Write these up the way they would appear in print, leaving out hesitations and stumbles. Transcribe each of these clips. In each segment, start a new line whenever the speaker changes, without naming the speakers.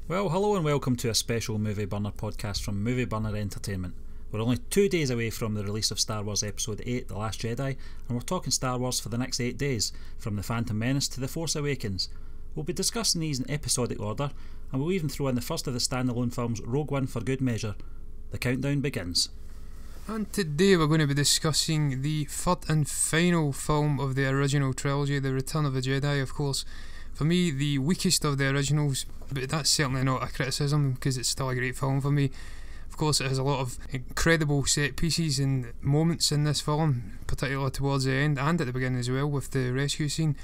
Well, hello and welcome to a special Movie Burner podcast from Movie Burner Entertainment. We're only 2 days away from the release of Star Wars Episode 8, The Last Jedi, and we're talking Star Wars for the next 8 days, from The Phantom Menace to The Force Awakens. We'll be discussing these in episodic order, and we'll even throw in the first of the standalone films, Rogue One, for good measure. The countdown begins.
And today we're going to be discussing the third and final film of the original trilogy, The Return of the Jedi, of course. For me, the weakest of the originals, but that's certainly not a criticism because it's still a great film for me. Of course, it has a lot of incredible set pieces and moments in this film, particularly towards the end and at the beginning as well with the rescue scene,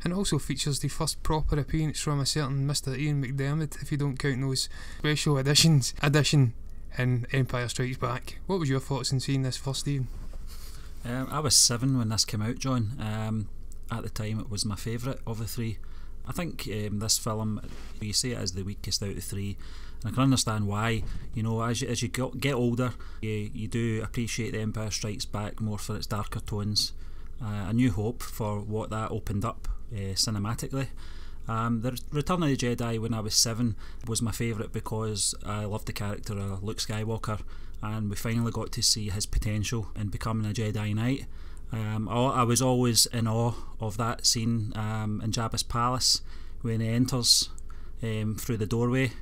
and also features the first proper appearance from a certain Mr. Ian McDiarmid, if you don't count those special edition in Empire Strikes Back. What was your thoughts on seeing this first, Stephen?
I was 7 when this came out, John. At the time it was my favourite of the three. I think this film, you say it is the weakest out of the three, and I can understand why. You know, as you get older, you do appreciate The Empire Strikes Back more for its darker tones. A New Hope for what that opened up cinematically. The Return of the Jedi when I was 7 was my favourite because I loved the character of Luke Skywalker, and we finally got to see his potential in becoming a Jedi Knight. I was always in awe of that scene in Jabba's palace when he enters through the doorway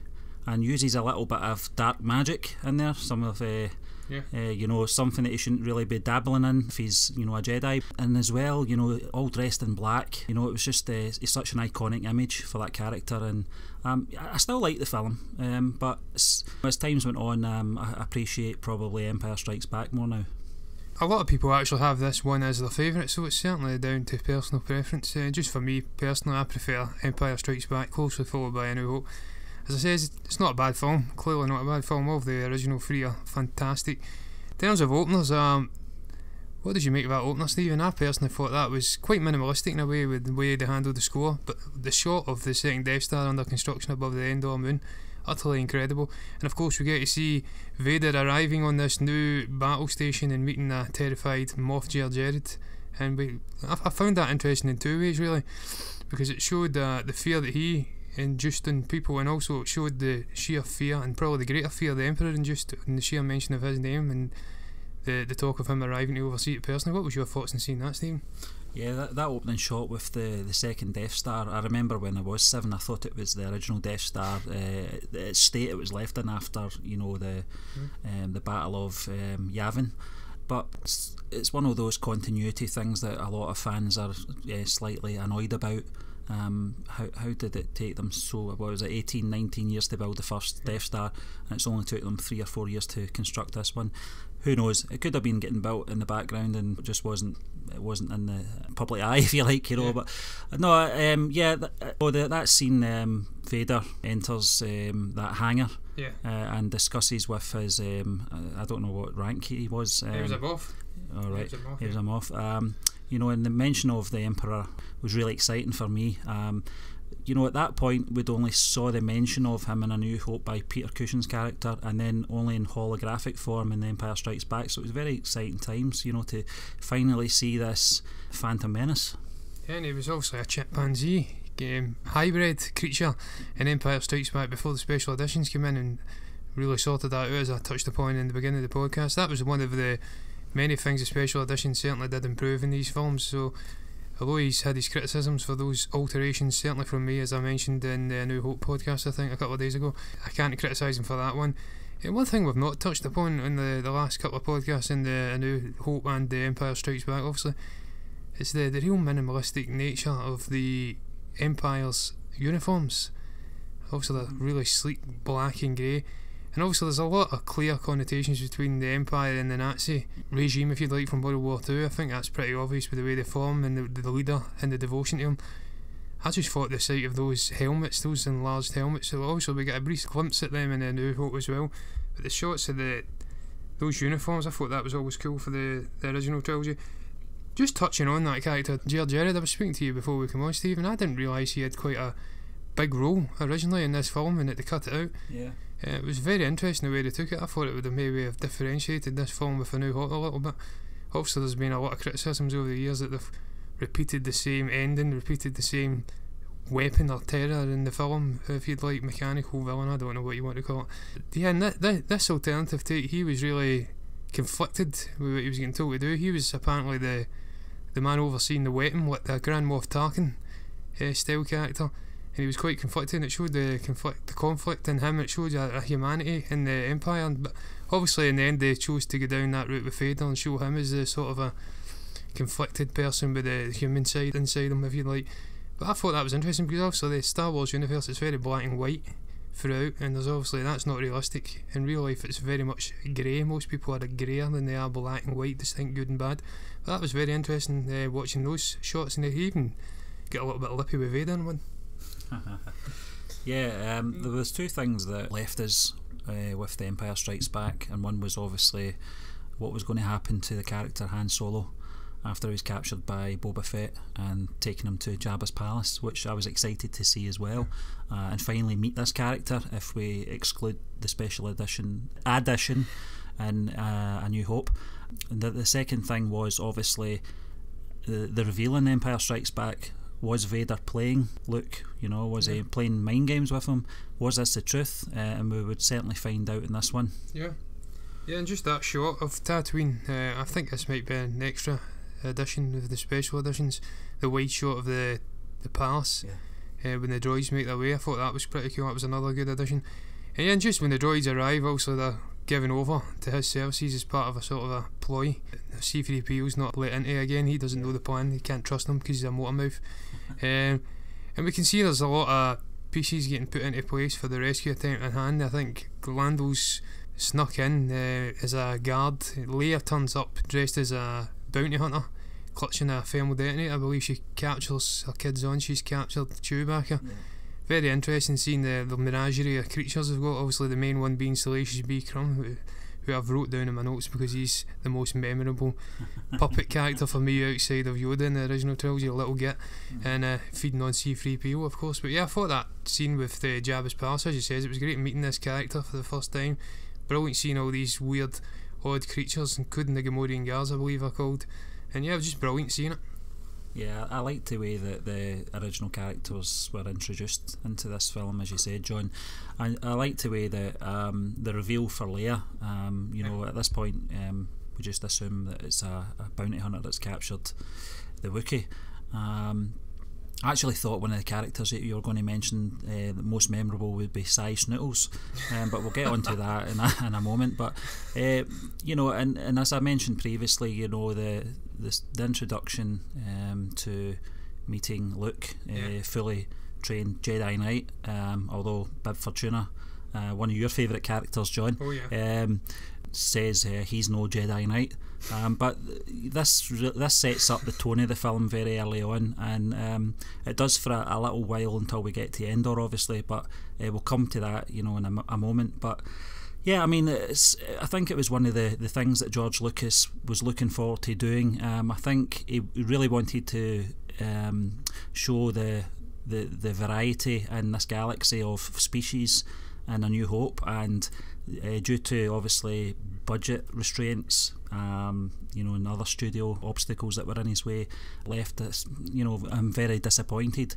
and uses a little bit of dark magic in there, some of something that he shouldn't really be dabbling in if he's a Jedi, and as well all dressed in black. It was just it's such an iconic image for that character, and I still like the film, but as times went on, I appreciate probably Empire Strikes Back more now.
A lot of people actually have this one as their favourite, so it's certainly down to personal preference. Just for me personally, I prefer Empire Strikes Back, closely followed by A New Hope. As I said, it's not a bad film, clearly not a bad film. All of the original three are fantastic. In terms of openers, what did you make of that opener, Stephen? I personally thought that was quite minimalistic in a way with the way they handled the score, but the shot of the second Death Star under construction above the Endor moon, utterly incredible. And of course we get to see Vader arriving on this new battle station and meeting a terrified Moff Gideon, and I found that interesting in two ways really, because it showed the fear that he induced in people, and also it showed the sheer fear and probably the greater fear the Emperor induced in the sheer mention of his name and the talk of him arriving to oversee it personally. What was your thoughts on seeing that, Stephen?
Yeah, that opening shot with the second Death Star, I remember when I was 7 I thought it was the original Death Star, the state it was left in after the Battle of Yavin. But it's one of those continuity things that a lot of fans are slightly annoyed about. How did it take them 18-19 years to build the first Death Star, and it's only took them 3 or 4 years to construct this one? Who knows? It could have been getting built in the background and it just wasn't in the public eye, if you like, But no, that scene, Vader enters that hangar, and discusses with his I don't know what rank he was.
He was a Moff.
All right, he was a Moff. And the mention of the Emperor was really exciting for me. At that point we'd only saw the mention of him in A New Hope by Peter Cushing's character, and then only in holographic form in The Empire Strikes Back, so it was very exciting times, to finally see this Phantom Menace.
Yeah, and he was obviously a chimpanzee hybrid creature in Empire Strikes Back before the special editions came in and really sorted that out, as I touched upon in the beginning of the podcast. That was one of the many things the special edition certainly did improve in these films, so although he's had his criticisms for those alterations, certainly from me, as I mentioned in the New Hope podcast I think a couple of days ago, I can't criticise him for that one. And one thing we've not touched upon in the last couple of podcasts in the New Hope and the Empire Strikes Back, obviously, is the real minimalistic nature of the Empire's uniforms. Obviously they're really sleek black and grey, and obviously there's a lot of clear connotations between the Empire and the Nazi regime, if you like, from World War II. I think that's pretty obvious with the way they form and the leader and the devotion to him. I just thought the sight of those helmets, those enlarged helmets, so obviously we get a brief glimpse at them in A New Hope as well, but the shots of those uniforms, I thought that was always cool for the original trilogy. Just touching on that character, Jared, I was speaking to you before we came on, Stephen. I didn't realise he had quite a big role originally in this film and that they cut it out.
Yeah.
It was very interesting the way they took it. I thought it would have maybe have differentiated this film with A New Hope a little bit. Obviously there's been a lot of criticisms over the years that they've repeated the same ending, repeated the same weapon or terror in the film, if you'd like, mechanical villain, I don't know what you want to call it. Yeah, and this alternative take, he was really conflicted with what he was getting told to do. He was apparently the man overseeing the weapon, like the Grand Moff Tarkin style character, and he was quite conflicted, and it showed the conflict in him. It showed a humanity in the Empire, but obviously in the end they chose to go down that route with Vader and show him as a sort of a conflicted person with the human side inside him, if you like. But I thought that was interesting because obviously the Star Wars universe is very black and white throughout, and there's obviously that's not realistic. In real life it's very much grey. Most people are greyer than they are black and white, distinct good and bad. But that was very interesting watching those shots, and they even get a little bit lippy with Vader in one.
Yeah, there was two things that left us with The Empire Strikes Back, and one was obviously what was going to happen to the character Han Solo after he was captured by Boba Fett and taking him to Jabba's palace, which I was excited to see as well, and finally meet this character if we exclude the special addition in A New Hope. And the second thing was obviously the reveal in Empire Strikes Back. Was Vader playing Luke? Was he playing mind games with him? Was this the truth? And we would certainly find out in this one.
Yeah, and just that shot of Tatooine, I think this might be an extra edition of the special editions, the wide shot of the palace when the droids make their way. I thought that was pretty cool. That was another good addition. And just when the droids arrive, also they're given over to his services as part of a sort of a ploy. C-3PO's not let into again. He doesn't know the plan. He can't trust him because he's a motor mouth. And we can see there's a lot of pieces getting put into place for the rescue attempt at hand. I think Lando's snuck in as a guard. Leia turns up dressed as a bounty hunter, clutching a thermal detonator. I believe she captures her kids on. She's captured Chewbacca. Very interesting seeing the menagerie of creatures they've got. Obviously the main one being Salacious B. Crumb, who I've wrote down in my notes because he's the most memorable puppet character for me outside of Yoda in the original trilogy, a little git, and feeding on C-3PO of course. But yeah, I thought that scene with Jabba's palace, as you says, it was great meeting this character for the first time. Brilliant seeing all these weird odd creatures, including the Gamorrean guards I believe are called, and yeah, it was just brilliant seeing it.
Yeah, I liked the way that the original characters were introduced into this film, as you said, John. I liked the way that the reveal for Leia, at this point we just assume that it's a bounty hunter that's captured the Wookiee. I actually thought one of the characters that you were going to mention the most memorable would be Cy Snootles, but we'll get onto that in a moment. But and as I mentioned previously, the introduction to meeting Luke, fully trained Jedi Knight, although Bib Fortuna, one of your favourite characters, John, says he's no Jedi Knight. But this sets up the tone of the film very early on, and it does for a little while until we get to Endor, obviously, but we'll come to that in a moment. But yeah, I mean, I think it was one of the things that George Lucas was looking forward to doing. I think he really wanted to show the variety in this galaxy of species in A New Hope, and due to obviously budget restraints, and other studio obstacles that were in his way, left us, I'm very disappointed.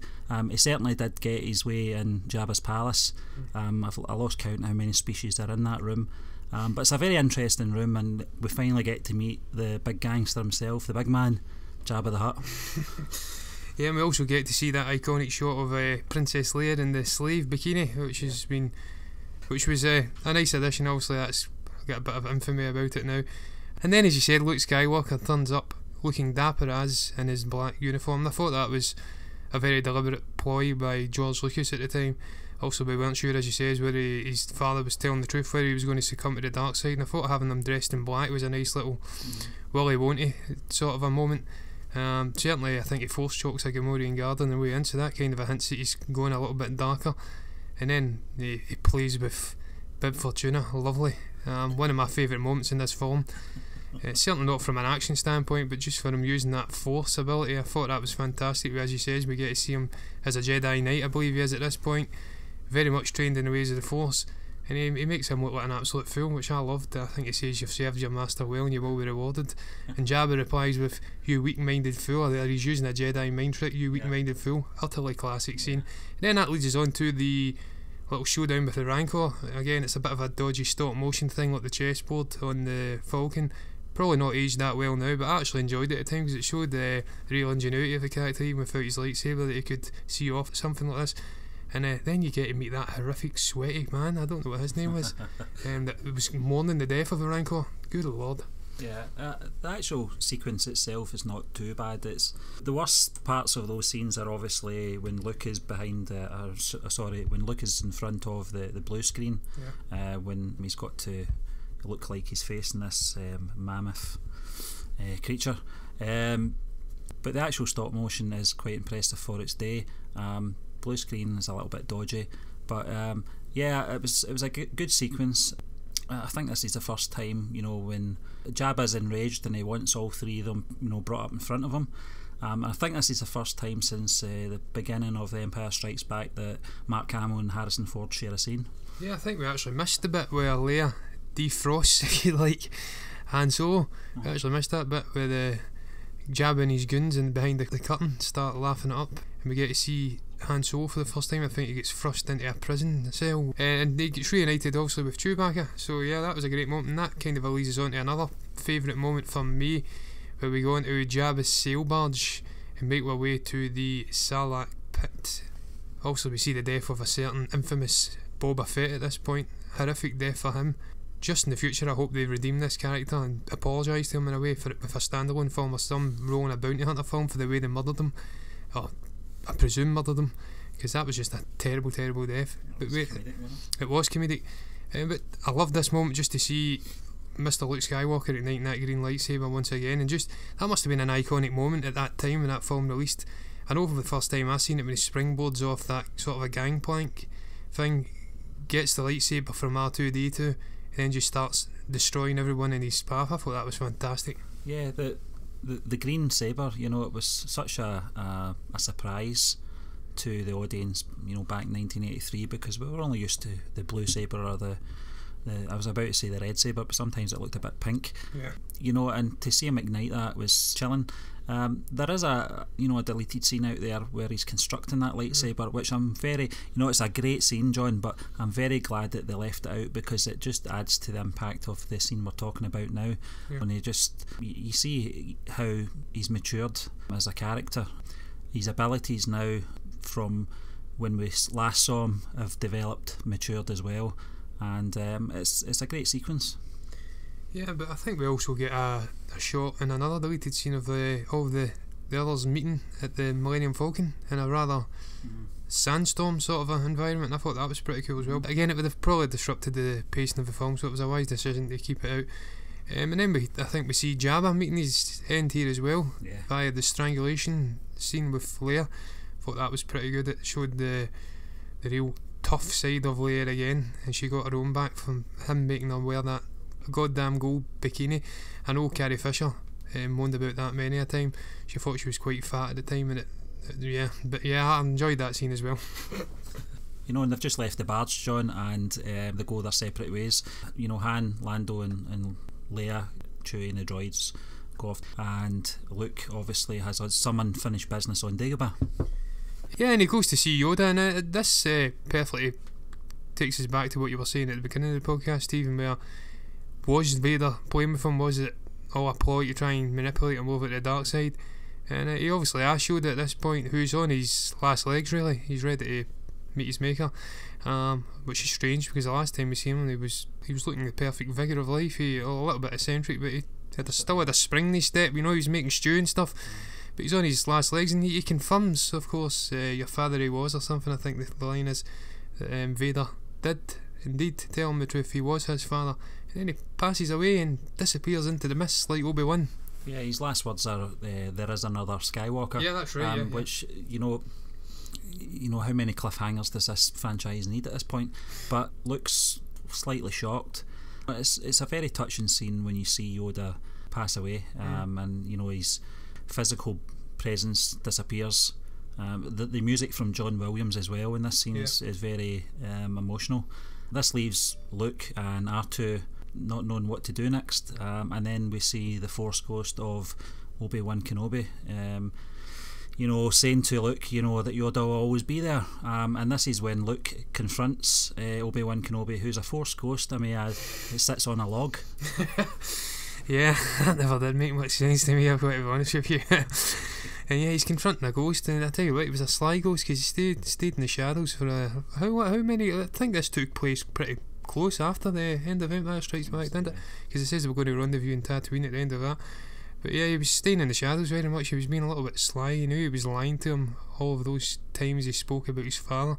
He certainly did get his way in Jabba's palace. I lost count how many species are in that room, but it's a very interesting room, and we finally get to meet the big gangster himself, the big man, Jabba the Hutt.
Yeah, and we also get to see that iconic shot of Princess Leia in the slave bikini, which was a nice addition. Obviously that's got a bit of infamy about it now. And then, as you said, Luke Skywalker turns up looking dapper as in his black uniform. And I thought that was a very deliberate ploy by George Lucas at the time. Also, we weren't sure, as you says, whether his father was telling the truth, whether he was going to succumb to the dark side. And I thought having him dressed in black was a nice little Willy Wonky sort of a moment. Certainly, I think he force chokes a Gamorrean guard on the way in, so that kind of a hints that he's going a little bit darker. And then he plays with Bib Fortuna, lovely. One of my favourite moments in this film. Certainly not from an action standpoint, but just for him using that force ability, I thought that was fantastic. As you says, we get to see him as a Jedi Knight, I believe he is at this point, very much trained in the ways of the force. and he makes him look like an absolute fool, which I loved. I think he says, "You've served your master well and you will be rewarded." And Jabba replies with, "You weak-minded fool," or he's using a Jedi mind trick, "You weak-minded fool." Utterly classic scene. And then that leads us on to the little showdown with the Rancor. Again, it's a bit of a dodgy stop motion thing, like the chessboard on the Falcon. Probably not aged that well now, but I actually enjoyed it at times because it showed the real ingenuity of the character, even without his lightsaber, that he could see off at something like this. And then you get to meet that horrific sweaty man, I don't know what his name was, that was mourning the death of the Rancor. Good lord.
Yeah, the actual sequence itself is not too bad. It's the worst parts of those scenes are obviously when Luke is behind, when Luke is in front of the blue screen, when he's got to look like he's facing this mammoth creature. But the actual stop motion is quite impressive for its day. Blue screen is a little bit dodgy, but it was a good sequence. I think this is the first time, when Jabba's enraged and he wants all three of them, brought up in front of him. I think this is the first time since the beginning of The Empire Strikes Back that Mark Hamill and Harrison Ford share a scene. Yeah,
I think we actually missed the bit where Leia defrosts, if you like, Han Solo. We actually missed that bit where Jabba and his goons and behind the curtain start laughing it up, and we get to see Han Solo for the first time. I think he gets thrust into a prison cell, and he gets reunited obviously with Chewbacca. So yeah, that was a great moment, and that kind of leads us on to another favourite moment for me, where we go into Jabba's sail barge and make our way to the Sarlacc pit. Also, we see the death of a certain infamous Boba Fett at this point. Horrific death for him. Just in the future, I hope they redeem this character and apologise to him in a way for it with a standalone film or some role in a bounty hunter film for the way they murdered him, or I presume murdered him, because that was just a terrible, terrible death. But wait, it was comedic. But I loved this moment just to see Mr. Luke Skywalker igniting that green lightsaber once again, and just that must have been an iconic moment at that time when that film released. I know for the first time I seen it when he springboards off that sort of a gangplank thing, gets the lightsaber from R2D2, and then just starts destroying everyone in his path. I thought that was fantastic.
Yeah, the green saber, it was such a surprise to the audience, back in 1983, because we were only used to the blue saber or the I was about to say the red saber, but sometimes it looked a bit pink.
Yeah.
And to see him ignite that was chilling. There is a deleted scene out there where he's constructing that lightsaber, which I'm very, it's a great scene, John, but I'm very glad that they left it out, because it just adds to the impact of the scene we're talking about now. When you see how he's matured as a character. His abilities now from when we last saw him have developed, matured as well, and it's a great sequence.
Yeah, but I think we also get a shot in another deleted scene of all the others meeting at the Millennium Falcon in a rather sandstorm sort of a environment. I thought that was pretty cool as well. But again, it would have probably disrupted the pacing of the film, so it was a wise decision to keep it out. And then I think we see Jabba meeting his end here as well, via the strangulation scene with Leia. Thought that was pretty good. It showed the real tough side of Leia again, and she got her own back from him making her wear that goddamn gold bikini. I know Carrie Fisher moaned about that many a time. She thought she was quite fat at the time, and I enjoyed that scene as well.
And they've just left the barge, John, and they go their separate ways. Han, Lando and Leia, Chewie and the droids go off, and Luke obviously has some unfinished business on Dagobah. Yeah, and he goes to see Yoda, and this perfectly takes us back to what you were saying at the beginning of the podcast, Stephen, where was Vader playing with him? Was it all a ploy to try and manipulate him over to the dark side? And he obviously asked Yoda at this point, who's on his last legs really. He's ready to meet his maker, which is strange because the last time we seen him he was looking the perfect vigour of life. He a little bit eccentric, but he still had a spring in his step. He was making stew and stuff, but he's on his last legs, and he confirms, of course, your father he was, or something. I think the line is that Vader did indeed tell him the truth. He was his father. And then he passes away and disappears into the mist like Obi-Wan. Yeah, his last words are, there is another Skywalker.
Yeah, that's right.
Which, how many cliffhangers does this franchise need at this point? But looks slightly shocked. It's a very touching scene when you see Yoda pass away, and his physical presence disappears. The music from John Williams as well in this scene is very emotional. This leaves Luke and R2 not knowing what to do next, and then we see the Force Ghost of Obi-Wan Kenobi, saying to Luke, that Yoda will always be there, and this is when Luke confronts Obi-Wan Kenobi, who's a Force Ghost. I mean, it sits on a log.
Yeah, that never did make much sense to me, I've got to be honest with you. And yeah, he's confronting a ghost, and I tell you what, he was a sly ghost because he stayed in the shadows for how many? I think this took place pretty close after the end of Empire Strikes Back, didn't it? Because it says they were going to rendezvous in Tatooine at the end of that. But yeah, he was staying in the shadows very much. He was being a little bit sly. He knew he was lying to him all of those times he spoke about his father.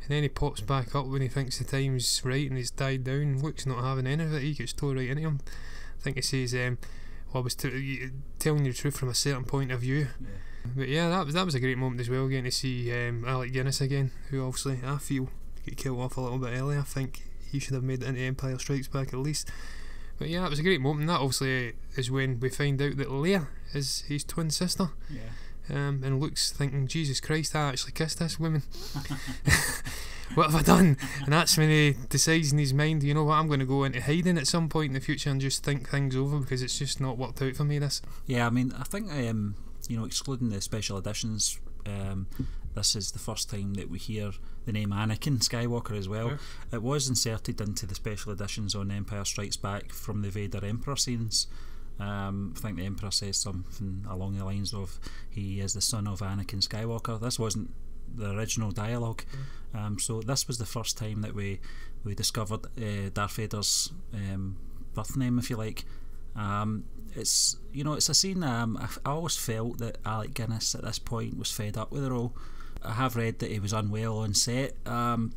And then he pops back up when he thinks the time's right and he's died down. Luke's not having any of it. He gets tore right into him. I think he says, I was telling you the truth from a certain point of view. Yeah. But yeah, that was a great moment as well, getting to see Alec Guinness again, who obviously I feel got killed off a little bit early. I think he should have made it into Empire Strikes Back at least. But yeah, it was a great moment. That obviously is when we find out that Leia is his twin sister.
Yeah.
And Luke's thinking, Jesus Christ, I actually kissed this woman. What have I done? And that's when he decides in his mind, you know what, I'm going to go into hiding at some point in the future and just think things over, because it's just not worked out for me, this.
Yeah, I mean, I think excluding the special editions, this is the first time that we hear the name Anakin Skywalker as well. Yeah. It was inserted into the special editions on Empire Strikes Back from the Vader Emperor scenes. I think the Emperor says something along the lines of, he is the son of Anakin Skywalker. This wasn't the original dialogue. So this was the first time that we discovered Darth Vader's birth name, if you like. It's a scene. I always felt that Alec Guinness at this point was fed up with the role. I have read that he was unwell on set. The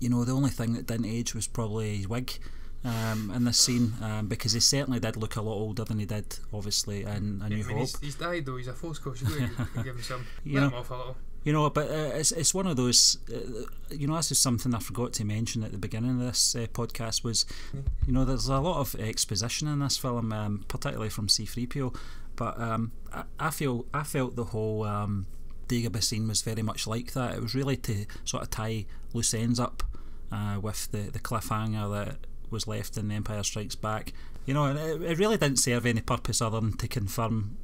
only thing that didn't age was probably his wig in this scene, because he certainly did look a lot older than he did, obviously, in A New Hope.
He's died though. He's a Force Ghost. You've got to give him some. Let him off a little.
But it's one of those. This is something I forgot to mention at the beginning of this podcast. Was there's a lot of exposition in this film, particularly from C-3PO. But I felt the whole Dagobah scene was very much like that. It was really to sort of tie loose ends up with the cliffhanger that was left in The Empire Strikes Back. And it really didn't serve any purpose other than to confirm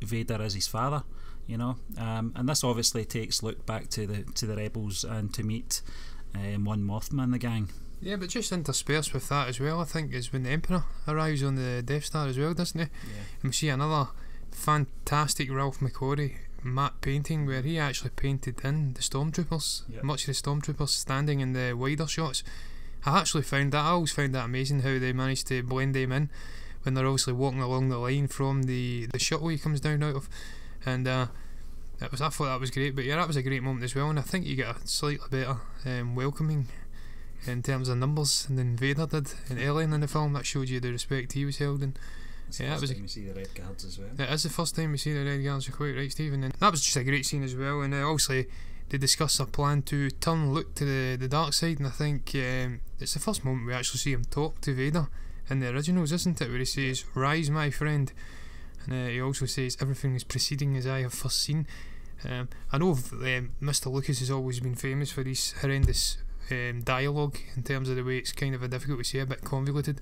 Vader as his father. And this obviously takes Luke back to the rebels and to meet Mon Mothma and the gang. Yeah,
but just interspersed with that as well, I think, is when the Emperor arrives on the Death Star as well, doesn't he? Yeah. And we see another fantastic Ralph McQuarrie matte painting where he actually painted in the stormtroopers. Yep. Much of the stormtroopers standing in the wider shots. I always found that amazing how they managed to blend them in when they're obviously walking along the line from the shuttle he comes down out of. And I thought that was great. But yeah, that was a great moment as well, and I think you get a slightly better welcoming in terms of numbers than Vader did early in the film. That showed you the respect he was held in.
It's the first time we see the Red Guards as well.
It is the first time we see the Red Guards, you're quite right, Stephen. And that was just a great scene as well. And obviously they discuss a plan to turn Luke to the dark side, and I think it's the first moment we actually see him talk to Vader in the originals, isn't it, where he says, "Rise, my friend." And he also says, "Everything is proceeding as I have first seen." I know Mr. Lucas has always been famous for his horrendous dialogue in terms of the way it's kind of difficult to say, a bit convoluted,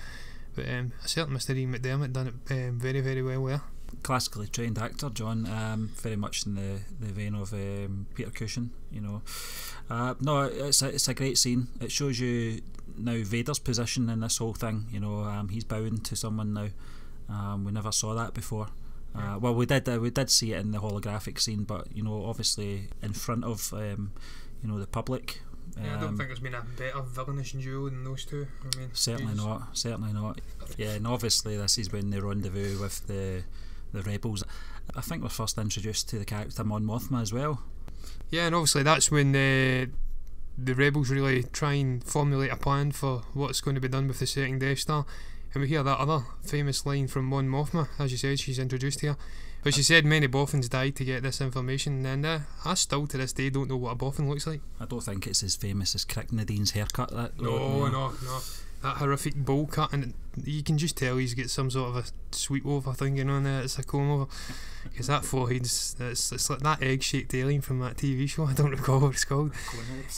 but a certain Mr. Ian McDermott done it very, very well there.
Classically trained actor, John, very much in the vein of Peter Cushing, No, it's a great scene. It shows you now Vader's position in this whole thing. He's bowing to someone now. We never saw that before. Well, we did see it in the holographic scene, but obviously in front of the public.
I don't think there's been a better villainous duo than those two. I mean,
certainly not. Yeah, and obviously this is when they rendezvous with the rebels. I think we're first introduced to the character Mon Mothma as well.
Yeah, and obviously that's when the rebels really try and formulate a plan for what's going to be done with the second Death Star. And we hear that other famous line from Mon Mothma. As you said, she's introduced here. But she said many boffins died to get this information, and I still to this day don't know what a boffin looks like.
I don't think it's as famous as Crick Nadine's haircut.
No. That horrific bowl cut, and you can just tell he's got some sort of a sweep over thing on there. It's a comb over, because that forehead's it's like that egg-shaped alien from that TV show. I don't recall what it's called.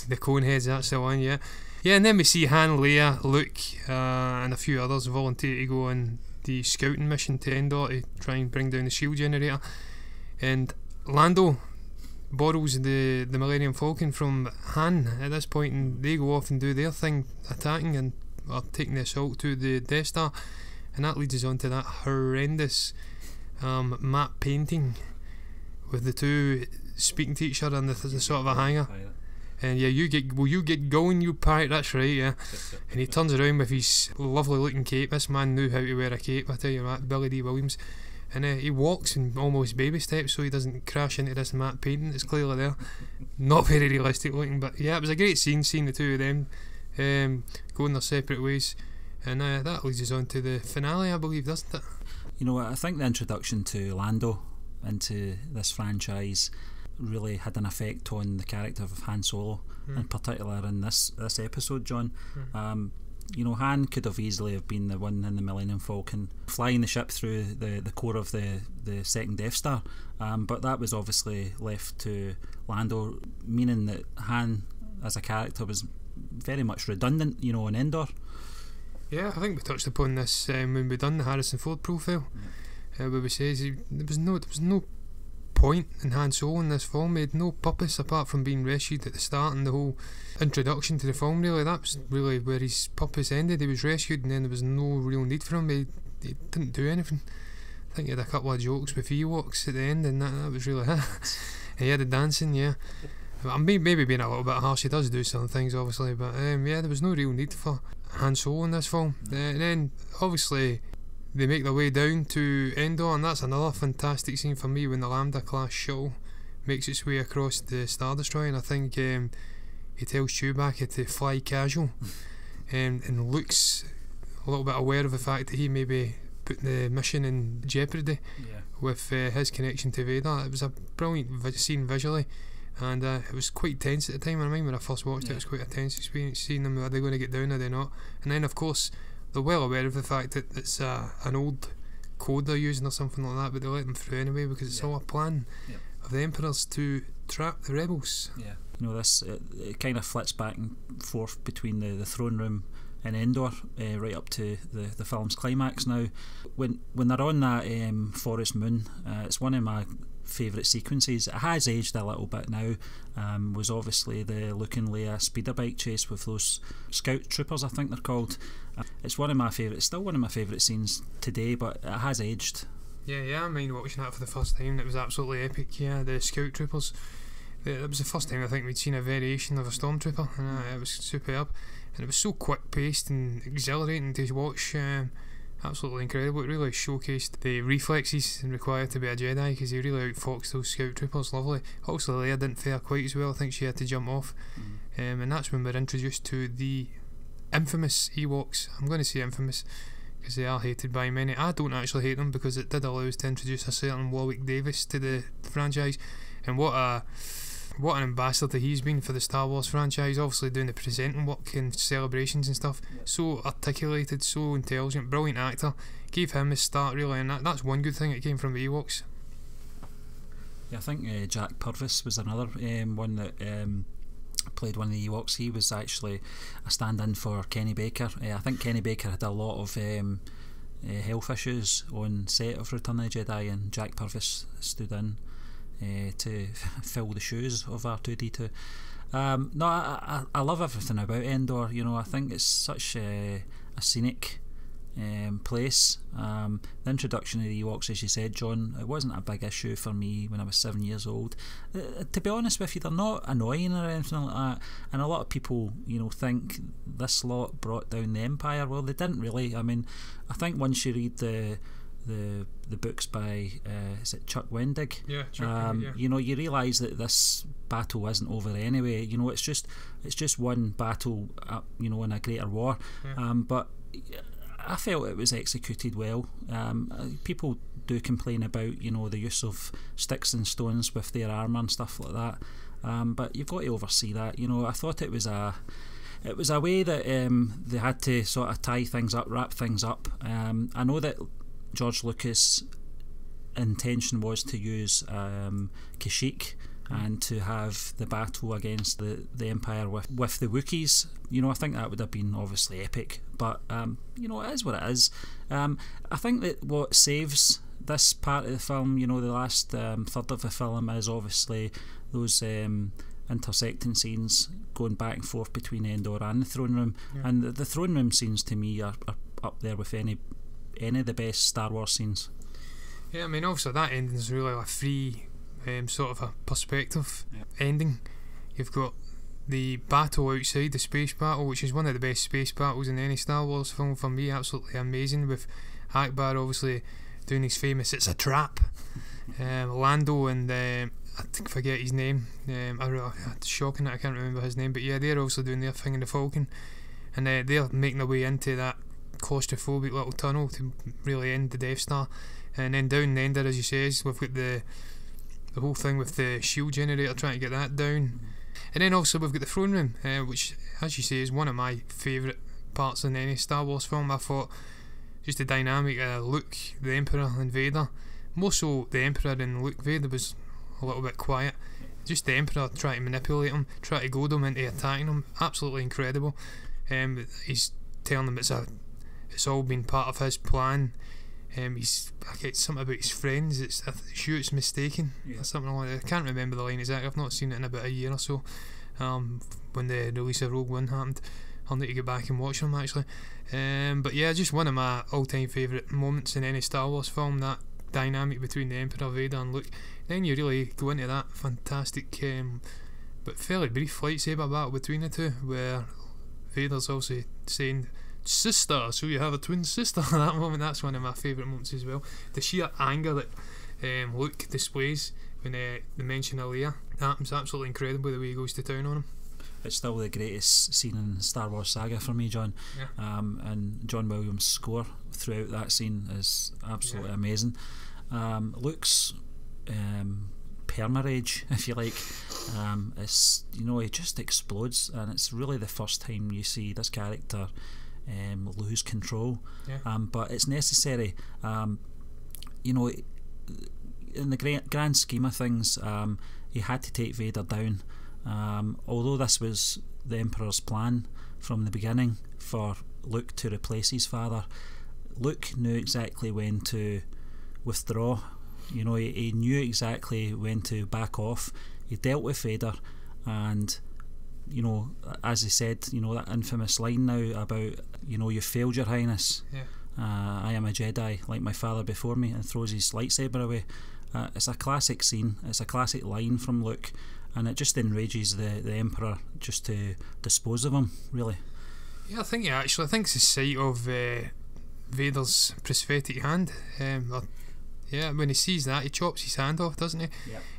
The Coneheads, that's the one, yeah. Yeah, and then we see Han, Leia, Luke, and a few others volunteer to go on the scouting mission to Endor to try and bring down the shield generator. And Lando borrows the Millennium Falcon from Han at this point, and they go off and do their thing, attacking and taking the assault to the Death Star. And that leads us on to that horrendous map painting with the two speaking to each other, and there's a sort of a hanger. And yeah, you get going, you pirate, that's right, yeah. And he turns around with his lovely looking cape. This man knew how to wear a cape, I tell you that, Billy D. Williams. And he walks in almost baby steps so he doesn't crash into this matte painting that's clearly there. Not very realistic looking, but yeah, it was a great scene seeing the two of them going their separate ways. And that leads us on to the finale, I believe, doesn't it?
You know, I think the introduction to Lando into this franchise really had an effect on the character of Han Solo, in particular in this episode, John. You know, Han could have easily have been the one in the Millennium Falcon flying the ship through the core of the second Death Star, but that was obviously left to Lando, meaning that Han as a character was very much redundant, you know, in Endor.
Yeah, I think we touched upon this when we done the Harrison Ford profile, where we says there was no point in Han Solo in this film. He had no purpose apart from being rescued at the start, and the whole introduction to the film, really, that was really where his purpose ended. He was rescued and then there was no real need for him. He didn't do anything. I think he had a couple of jokes with Ewoks at the end, and that was really it. And he had the dancing, yeah. I'm maybe being a little bit harsh, he does do some things obviously, but yeah, there was no real need for Han Solo in this film. And then obviously they make their way down to Endor, and that's another fantastic scene for me when the Lambda class shuttle makes its way across the Star Destroyer, and I think he tells Chewbacca to fly casual, and Luke's a little bit aware of the fact that he may be putting the mission in jeopardy with his connection to Vader. It was a brilliant scene visually, and it was quite tense at the time. I remember when I first watched it, it was quite a tense experience seeing them. Are they going to get down, are they not? And then of course they're well aware of the fact that it's an old code they're using or something like that, but they let them through anyway because it's all a plan of the Emperor's to trap the rebels. Yeah,
you know, this it kind of flits back and forth between the throne room in Endor right up to the film's climax. Now, when they're on that forest moon, it's one of my favourite sequences. It has aged a little bit now. Was obviously the Luke and Leia speeder bike chase with those scout troopers, I think they're called. It's one of my favourite, still one of my favourite scenes today, but it has aged.
Yeah, I mean, watching that for the first time, it was absolutely epic. Yeah, the scout troopers. It was the first time I think we'd seen a variation of a stormtrooper, and it was superb. And it was so quick paced and exhilarating to watch. Absolutely incredible. It really showcased the reflexes required to be a Jedi, because he really outfoxed those scout troopers. Lovely. Obviously Leia didn't fare quite as well. I think she had to jump off, and that's when we're introduced to the infamous Ewoks. I'm going to say infamous because they are hated by many. I don't actually hate them because it did allow us to introduce a certain Warwick Davis to the franchise, and what an ambassador he's been for the Star Wars franchise, obviously doing the presenting work and celebrations and stuff. So articulated, so intelligent, brilliant actor. Gave him his start really, and that's one good thing that came from the Ewoks.
Yeah, I think Jack Purvis was another one that played one of the Ewoks. He was actually a stand-in for Kenny Baker. I think Kenny Baker had a lot of health issues on set of Return of the Jedi, and Jack Purvis stood in to fill the shoes of R2-D2. No, I love everything about Endor. You know, I think it's such a scenic place. The introduction of the Ewoks, as you said, John, it wasn't a big issue for me when I was 7 years old. To be honest with you, they're not annoying or anything like that, and a lot of people, you know, think this lot brought down the Empire. Well, they didn't really. I mean, I think once you read the books by is it Chuck Wendig?
Yeah, Chuck Wendig, yeah.
You know, you realise that this battle isn't over anyway. You know, it's just one battle, you know, in a greater war. Yeah. But I felt it was executed well. People do complain about, you know, the use of sticks and stones with their armour and stuff like that. But you've got to oversee that. You know, I thought it was a way that they had to sort of tie things up, wrap things up. I know that George Lucas' intention was to use Kashyyyk and to have the battle against the Empire with the Wookiees, I think that would have been obviously epic. But it is what it is. I think that what saves this part of the film, the last third of the film, is obviously those intersecting scenes going back and forth between Endor and the throne room. And the throne room scenes to me are up there with any of the best Star Wars scenes.
Yeah, I mean, also that ending is really a free sort of a perspective ending. You've got the battle outside, the space battle, which is one of the best space battles in any Star Wars film for me. Absolutely amazing, with Akbar obviously doing his famous "it's a trap." Lando and I forget his name. It's shocking that I can't remember his name, but yeah, they're also doing their thing in the Falcon, and they're making their way into that claustrophobic little tunnel to really end the Death Star. And then down the Endor, as you says, we've got the whole thing with the shield generator, trying to get that down. And then also we've got the throne room, which, as you say, is one of my favourite parts in any Star Wars film. I thought just the dynamic Luke, the Emperor and Vader, more so the Emperor and Luke. Vader was a little bit quiet. Just the Emperor trying to manipulate him, trying to goad him into attacking him, absolutely incredible. He's telling him it's all been part of his plan. I get something about his friends. It's mistaken, or something like that. I can't remember the line exactly. I've not seen it in about a year or so. When the release of Rogue One happened, I'll need to get back and watch them actually. But yeah, just one of my all-time favourite moments in any Star Wars film. That dynamic between the Emperor, Vader, and Luke. Then you really go into that fantastic, but fairly brief lightsaber battle between the two, where Vader's also saying "sister," so you have a twin sister. At that moment, that's one of my favourite moments as well. The sheer anger that Luke displays when they mention Leia, that's absolutely incredible, the way he goes to town on him.
It's still the greatest scene in Star Wars saga for me, John. And John Williams' score throughout that scene is absolutely amazing. Luke's perma-rage, if you like, it's, he just explodes, and it's really the first time you see this character lose control, but it's necessary. In the grand scheme of things, he had to take Vader down. Although this was the Emperor's plan from the beginning for Luke to replace his father, Luke knew exactly when to withdraw. He knew exactly when to back off. He dealt with Vader, and as he said, that infamous line now about, you failed, Your Highness. I am a Jedi like my father before me, and throws his lightsaber away. It's a classic scene. It's a classic line from Luke, and it just enrages the Emperor just to dispose of him, really.
I think it's the sight of Vader's prosthetic hand. When he sees that, he chops his hand off, doesn't he?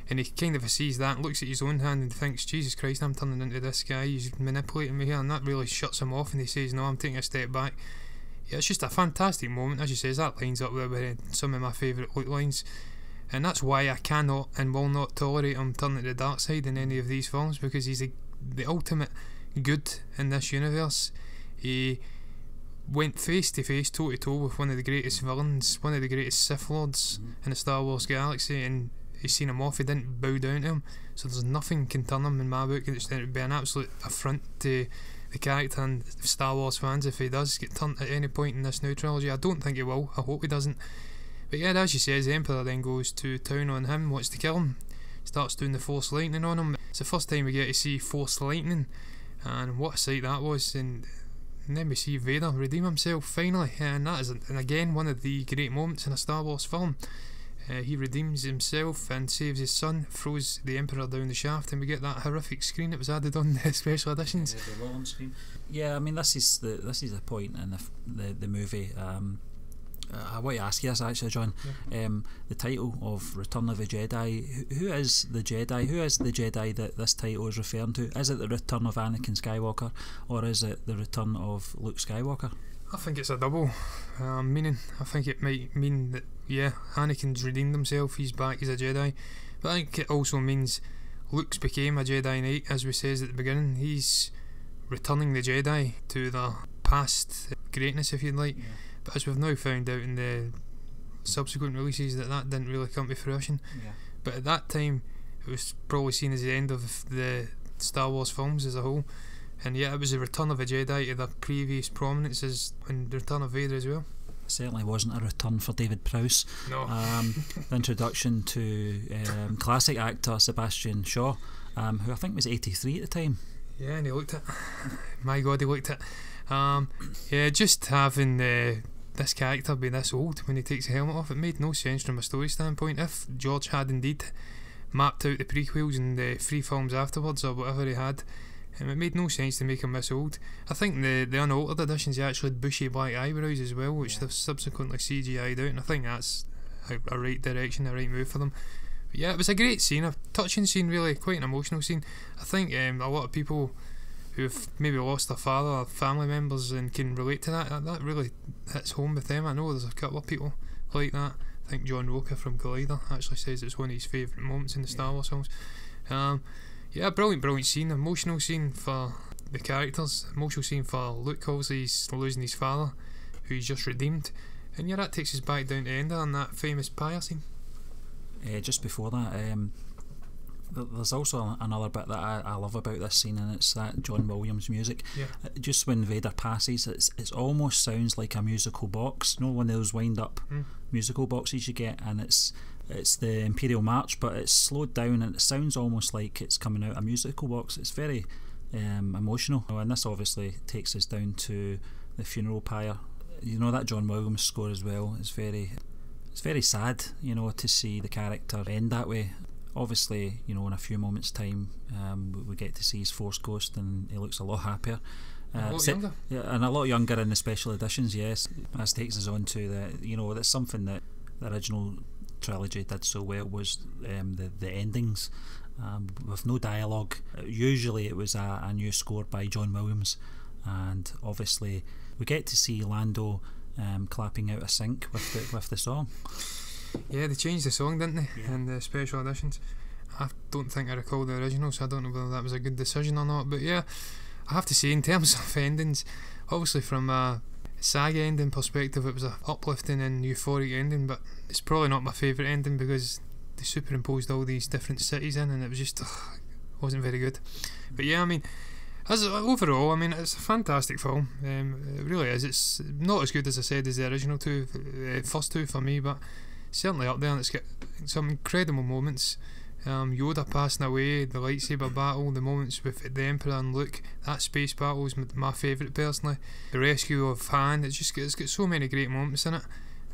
And he kind of sees that and looks at his own hand and thinks, Jesus Christ, I'm turning into this guy, he's manipulating me here, and that really shuts him off, and he says, no, I'm taking a step back. It's just a fantastic moment. As you say, that lines up there with some of my favourite Luke lines, and that's why I cannot and will not tolerate him turning to the dark side in any of these films, because he's the ultimate good in this universe. He went face to face, toe to toe with one of the greatest villains, one of the greatest Sith Lords in the Star Wars galaxy, and he's seen him off. He didn't bow down to him, so there's nothing can turn him in my book. It would be an absolute affront to the character and Star Wars fans if he does get turned at any point in this new trilogy. I don't think he will. I hope he doesn't. But yeah, as you say, the Emperor then goes to town on him, wants to kill him, starts doing the Force lightning on him. It's the first time we get to see Force lightning, and what a sight that was. And then we see Vader redeem himself finally, and that is, and again, one of the great moments in a Star Wars film. He redeems himself and saves his son, throws the Emperor down the shaft, and we get that horrific screen that was added on the special editions.
The Wallen screen. Yeah, I mean, this is the point in the movie. I want to ask you this actually, John. The title of Return of the Jedi. Who is the Jedi? Who is the Jedi that this title is referring to? Is it the return of Anakin Skywalker, or is it the return of Luke Skywalker?
I think it's a double meaning. I think it might mean that Anakin's redeemed himself, he's back as a Jedi, but I think it also means Luke's became a Jedi Knight, as we says at the beginning. He's returning the Jedi to their past greatness, if you'd like. But as we've now found out in the subsequent releases, that didn't really come to fruition. But at that time, it was probably seen as the end of the Star Wars films as a whole. And yeah, it was the return of a Jedi to their previous prominences in the Return of Vader as well.
Certainly wasn't a return for David Prowse.
No.
The introduction to classic actor Sebastian Shaw, who I think was 83 at the time.
Yeah, and he looked it. My God, he looked it. Yeah, just having this character be this old when he takes the helmet off, it made no sense from a story standpoint. If George had indeed mapped out the prequels and the 3 films afterwards, or whatever he had, it made no sense to make him this old. I think the unaltered editions, he actually had bushy black eyebrows as well, which they've subsequently CGI'd out, and I think that's a right direction, a right move for them. But yeah, it was a great scene, a touching scene, really, quite an emotional scene. I think a lot of people who've maybe lost their father or family members and can relate to that really hits home with them. I know there's a couple of people like that. I think John Roca from Collider actually says it's one of his favourite moments in the Star Wars films. Yeah, brilliant scene, emotional scene for the characters, emotional scene for Luke. Obviously he's losing his father, who he's just redeemed, and yeah, that takes us back down to Endor and that famous pyre scene.
Just before that, there's also another bit that I love about this scene, and it's that John Williams music.
Yeah.
Just when Vader passes, it almost sounds like a musical box. You know, one of those wind up musical boxes you get, and it's the Imperial March, but it's slowed down and it sounds almost like it's coming out a musical box. It's very emotional, and this obviously takes us down to the funeral pyre. You know, that John Williams score as well is very sad, you know, to see the character end that way. Obviously, you know, in a few moments' time, we get to see his Force Ghost, and he looks a lot happier.
A lot younger.
Yeah, and a lot younger in the special editions, yes. This takes us on to that's something that the original trilogy did so well, was the endings, with no dialogue. Usually it was a new score by John Williams, and obviously we get to see Lando clapping out of sync with the song.
Yeah, they changed the song, didn't they, in the special editions. I don't think I recall the original, so I don't know whether that was a good decision or not. But yeah, I have to say, in terms of endings, obviously from a SAG ending perspective, it was a uplifting and euphoric ending, but it's probably not my favourite ending because they superimposed all these different cities in, and it was just wasn't very good. But yeah, I mean, overall, I mean, it's a fantastic film. It really is. It's not as good, as I said, as the original first two for me, but certainly up there, and it's got some incredible moments. Yoda passing away, the lightsaber battle, the moments with the Emperor and Luke, that space battle is my favourite personally. The rescue of Han, it's got so many great moments in it,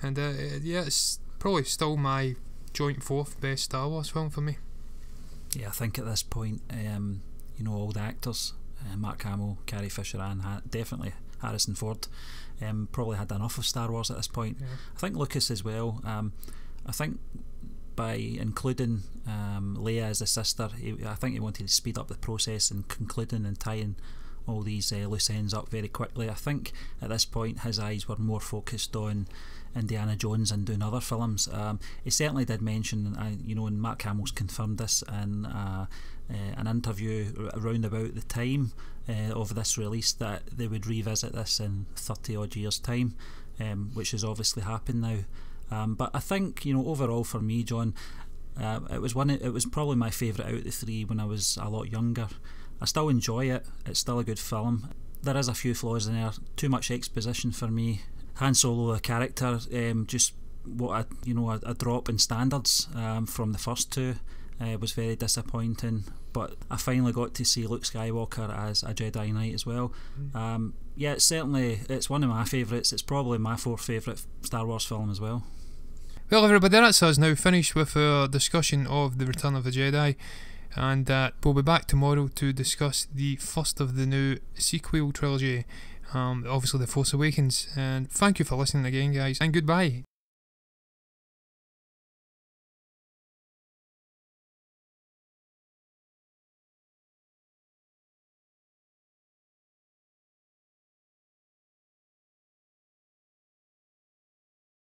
and yeah, it's probably still my joint 4th best Star Wars film for me.
Yeah, I think at this point, you know, all the actors, Mark Hamill, Carrie Fisher, and definitely Harrison Ford, probably had enough of Star Wars at this point. Yeah. I think Lucas as well. I think by including Leia as a sister, I think he wanted to speed up the process and concluding and tying all these loose ends up very quickly. I think at this point his eyes were more focused on Indiana Jones and doing other films. He certainly did mention, you know, and Mark Hamill's confirmed this in an interview around about the time of this release, that they would revisit this in 30 odd years time, which has obviously happened now. But I think, you know, overall for me, John, it was probably my favourite out of the 3 when I was a lot younger. I still enjoy it. It's still a good film. There is a few flaws in there. Too much exposition for me. Han Solo, the character, just a drop in standards from the first 2. Was very disappointing, but I finally got to see Luke Skywalker as a Jedi Knight as well. Yeah, it's one of my favourites. It's probably my 4th favourite Star Wars film as well.
Well, everybody, that's us now finished with our discussion of The Return of the Jedi, and we'll be back tomorrow to discuss the first of the new sequel trilogy, obviously The Force Awakens. And thank you for listening again, guys, and goodbye.